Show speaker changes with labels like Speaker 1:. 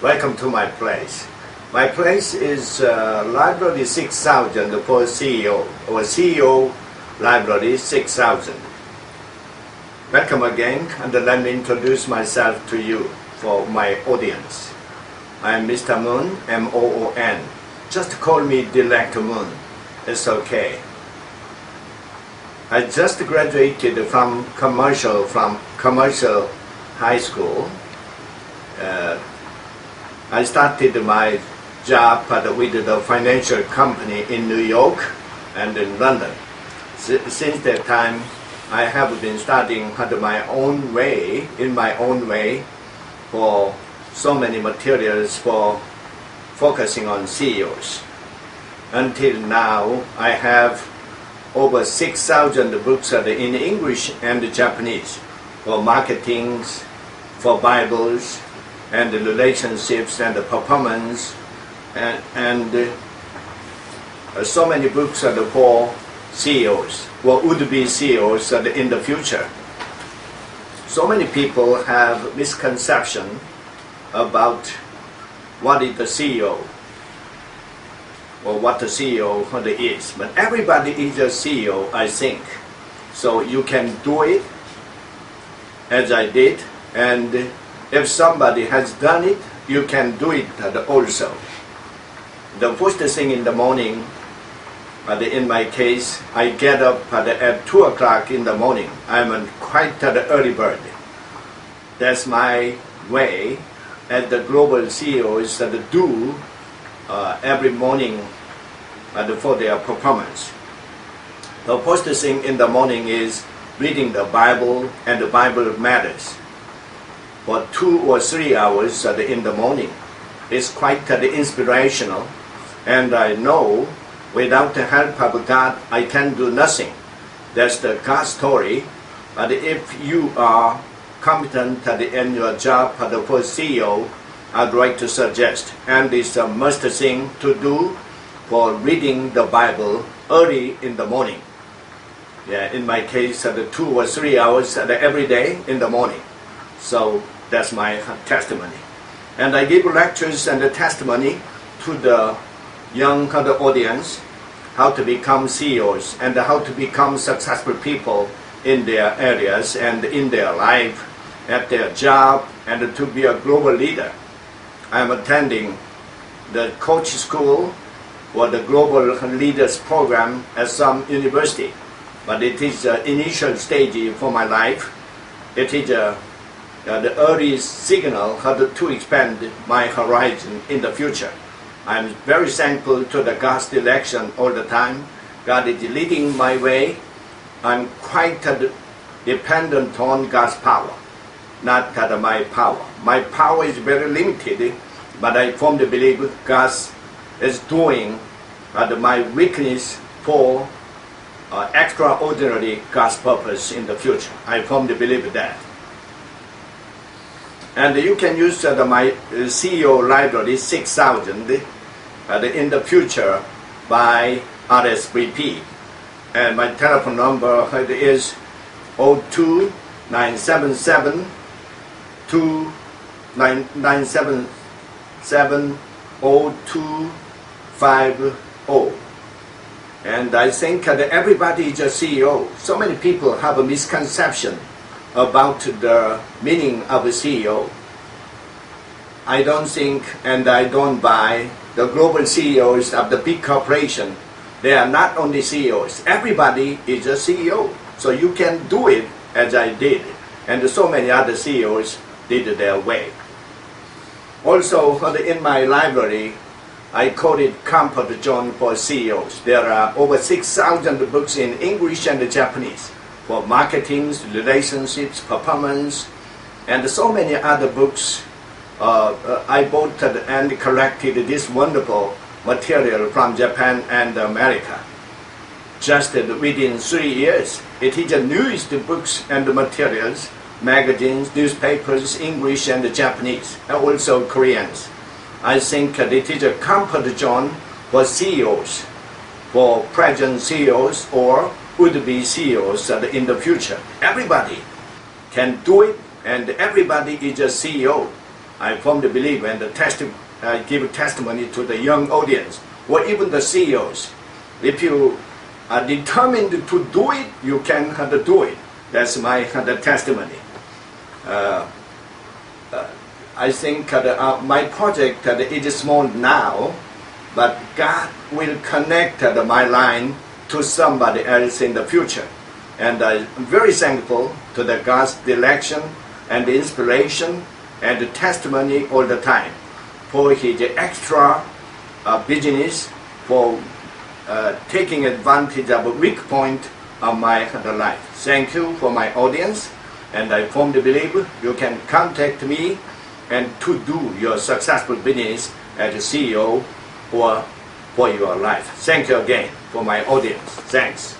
Speaker 1: Welcome to my place. My place is Library 6000 for CEO, or CEO Library 6000. Welcome again, and let me introduce myself to you for my audience. I'm Mr. Moon, M-O-O-N. Just call me Director Moon. It's okay. I just graduated from commercial high school. I started my job with the financial company in New York and in London. Since that time, I have been studying in my own way, for so many materials for focusing on CEOs. Until now, I have over 6,000 books in English and Japanese for marketing, for Bibles, and relationships and performance, and so many books for CEOs, or would-be CEOs in the future. So many people have misconception about what is the CEO, or what the CEO is. But everybody is a CEO, I think. So you can do it as I did, and if somebody has done it, you can do it also. The first thing in the morning, in my case, I get up at 2 o'clock in the morning. I'm quite an early bird. That's my way, as the global CEOs do every morning for their performance. The first thing in the morning is reading the Bible and the Bible matters for 2 or 3 hours in the morning. It's quite inspirational, and I know without the help of God I can do nothing. That's the God story. But if you are competent in your job for CEO, I'd like to suggest, and it's a must thing to do, for reading the Bible early in the morning. Yeah, in my case, 2 or 3 hours every day in the morning. So that's my testimony. And I give lectures and testimony to the young audience, how to become CEOs and how to become successful people in their areas and in their life, at their job, and to be a global leader. I'm attending the coach school or the global leaders program at some university, but it is the initial stage for my life. It is the early signal how to expand my horizon in the future. I'm very thankful to the God's direction all the time. God is leading my way. I'm quite dependent on God's power, not my power. My power is very limited, but I firmly believe God is doing my weakness for extraordinary God's purpose in the future. I firmly believe that. And you can use my CEO Library 6000 in the future by RSVP. And my telephone number is 02977 0250. And I think that everybody is a CEO. So many people have a misconception about the meaning of a CEO. I don't think, and I don't buy, the global CEOs of the big corporation. They are not only CEOs. Everybody is a CEO. So you can do it as I did. And so many other CEOs did their way. Also, in my library, I call it Comfort Zone for CEOs. There are over 6,000 books in English and Japanese for marketing, relationships, performance, and so many other books. I bought and collected this wonderful material from Japan and America. Just within 3 years, it is the newest books and materials, magazines, newspapers, English and Japanese, and also Koreans. I think it is a comfort zone for CEOs, for present CEOs or would-be CEOs in the future. Everybody can do it, and everybody is a CEO. I firmly believe and give testimony to the young audience or even the CEOs. If you are determined to do it, you can do it. That's my testimony. I think my project is small now, but God will connect my line to somebody else in the future. And I'm very thankful to the God's direction and inspiration and the testimony all the time for His extra business, for taking advantage of a weak point of my life. Thank you for my audience, and I firmly believe you can contact me and to do your successful business as a CEO or for your life. Thank you again for my audience. Thanks.